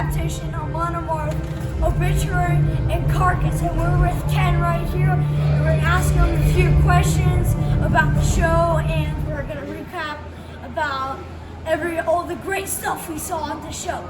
Decapitation, Amon, Amarth, Obituary, and Carcass. And we're with Ken right here. And we're going to ask him a few questions about the show, and we're going to recap about all the great stuff we saw on the show.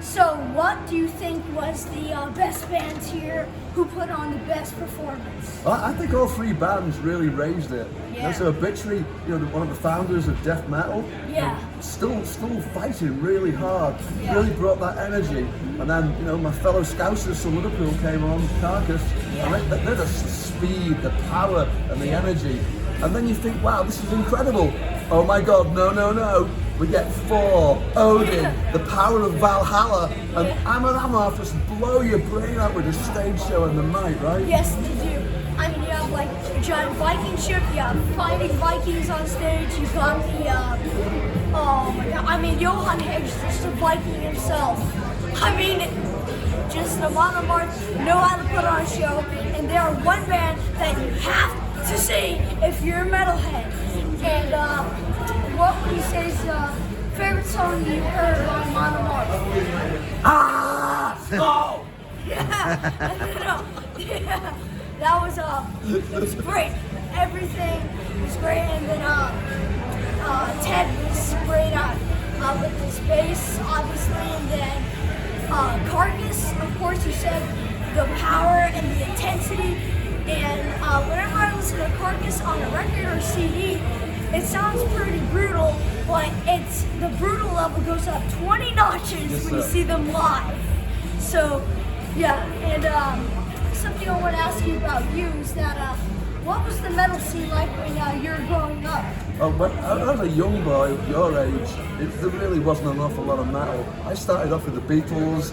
So, what do you think was the best bands here? Who put on the best performance? Well, I think all three bands really raised it. Yeah. So Obituary, one of the founders of death metal, Yeah. still fighting really hard. Yeah. Really brought that energy. And then, my fellow Scousers from Liverpool came on, Carcass, Yeah. and they're the speed, the power, and the energy. And then you think, wow, this is incredible. Oh my God, no. We get Thor, Odin, the power of Valhalla, and Amon Amarth just blow your brain out with a stage show and the might, right? Yes, they do. I mean, you have like a giant Viking ship, you have fighting Vikings on stage, you got the, oh my God, I mean, Johan Hage's just a Viking himself. I mean, just Amon Amarth know how to put on a show, and they are one band that you have to see if you're a metalhead. And, what would you say is the favorite song you heard on Amon Amarth? Oh! Yeah, yeah, that was great. Everything was great, and then Ted was great with his bass, obviously, and then Carcass, of course, you said the power and the intensity, and whenever I listen to Carcass on a record or CD, it sounds pretty brutal, but the brutal level goes up 20 notches when you see them live. So, yeah, and something I want to ask you about you is that what was the metal scene like when you were growing up? When I was a young boy, your age, there really wasn't an awful lot of metal. I started off with the Beatles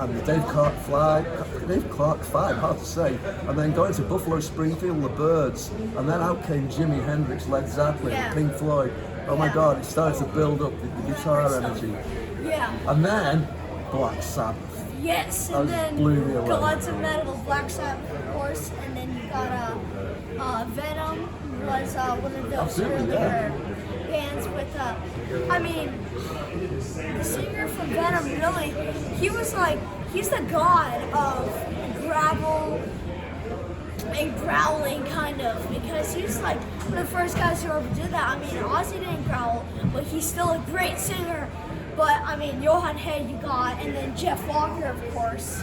and the Dave Clark 5, hard to say, and then going to Buffalo Springfield, the Byrds, and then out came Jimi Hendrix, Led Zeppelin, Pink Floyd. Oh my God, it started to build up the guitar energy. Yeah. And then Black Sabbath. Yes, and then blew me away. Gods of Metal, Black Sabbath, of course, and then you got Venom was one of those earlier bands with, I mean, the singer from Venom, really, he's the god of gravel and growling, kind of, because he was like one of the first guys who ever did that. I mean, Ozzy didn't growl, but he's still a great singer. But I mean, Johan Hage you got, and then Jeff Walker, of course,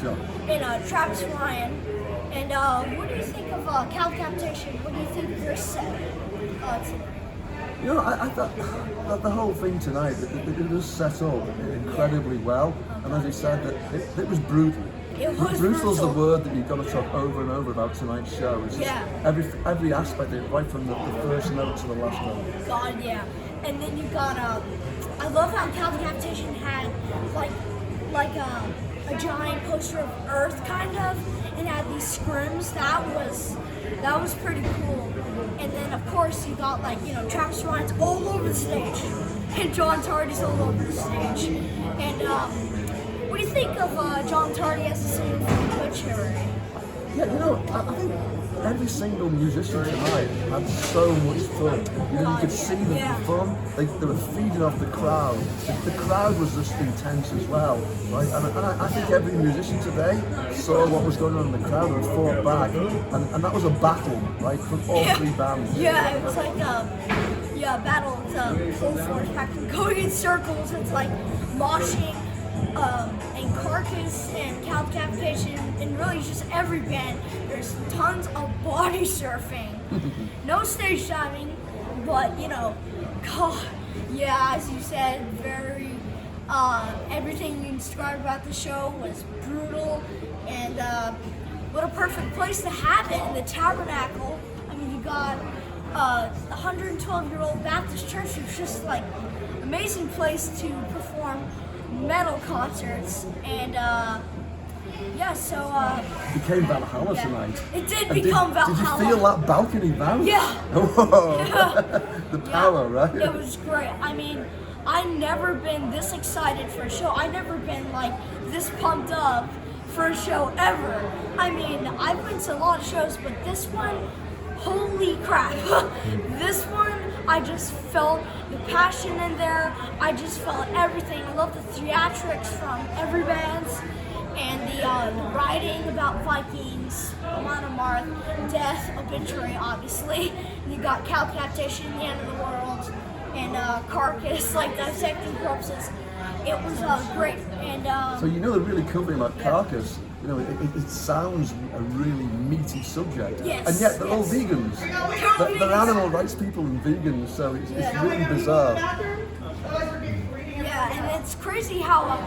and Travis Ryan. And what do you think of Decapitation? What do you think of their set? I thought the whole thing tonight, it was set up incredibly well, and as you said, that it was brutal. It was Brutal's brutal. the word that you've got to talk over and over about tonight's show. It's every aspect of it, right from the first note to the last note. God, yeah. And then you got I love how Decapitation had like a giant poster of Earth, kind of, and had these scrims. That was pretty cool. And then of course you got Travis Ryan's all over the stage, and John Tardy's all over the stage. And what do you think of John Tardy as a singer from Obituary? Yeah, I think every single musician tonight had so much fun. You could see the fun. They were feeding off the crowd. The crowd was just intense as well, right? And I think every musician today saw what was going on in the crowd and fought back. And that was a battle, right, from all three bands. Yeah, it was like a battle. It's full force back and going in circles. It's like moshing. And Carcass and Decapitation and really just every band, there's tons of body surfing. No stage diving, but God, yeah, as you said, very everything you described about the show was brutal, and what a perfect place to have it in the Tabernacle. I mean, you got a 112-year-old Baptist church. It's just like amazing place to perform metal concerts, and so It became Valhalla tonight. It did become Valhalla. Did you feel that balcony bounce? Yeah. Whoa. Yeah. The power, right? It was great. I mean, I've never been this excited for a show. I've never been this pumped up for a show ever. I mean, I've been to a lot of shows, but this one, holy crap. This one I just felt the passion in there. I just felt everything. I love the theatrics from every band, and the writing about Vikings, Amon, Amarth, death, Obituary, obviously. And you got Decapitation, the end of the world, and Carcass, like dissecting corpses. It was great. And so you know they're really covering like Carcass. You know, it sounds a really meaty subject, yes, and yet they're all yes. vegans. They're animal rights people and vegans, so it's really bizarre. Yeah, and it's crazy how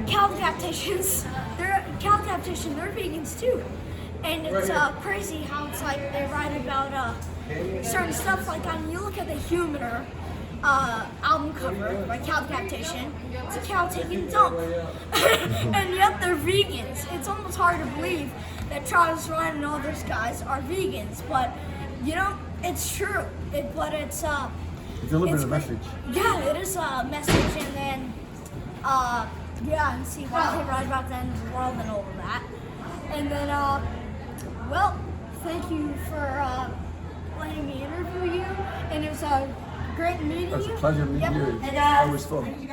Decapitation, they're vegans too. And it's crazy how it's like they write about certain stuff. Like you look at the Humor album cover by Decapitation, it's a cow taking a dump. And yet they're vegans. It's almost hard to believe that Travis Ryan and all those guys are vegans, but you know, it's true. But it's Delivering a message. Yeah, it is a message, and then yeah, and see why they write about the end of the world and all of that. And then well, thank you for letting me interview you, and it was great meeting you. It was a pleasure meeting you. And, Always fun.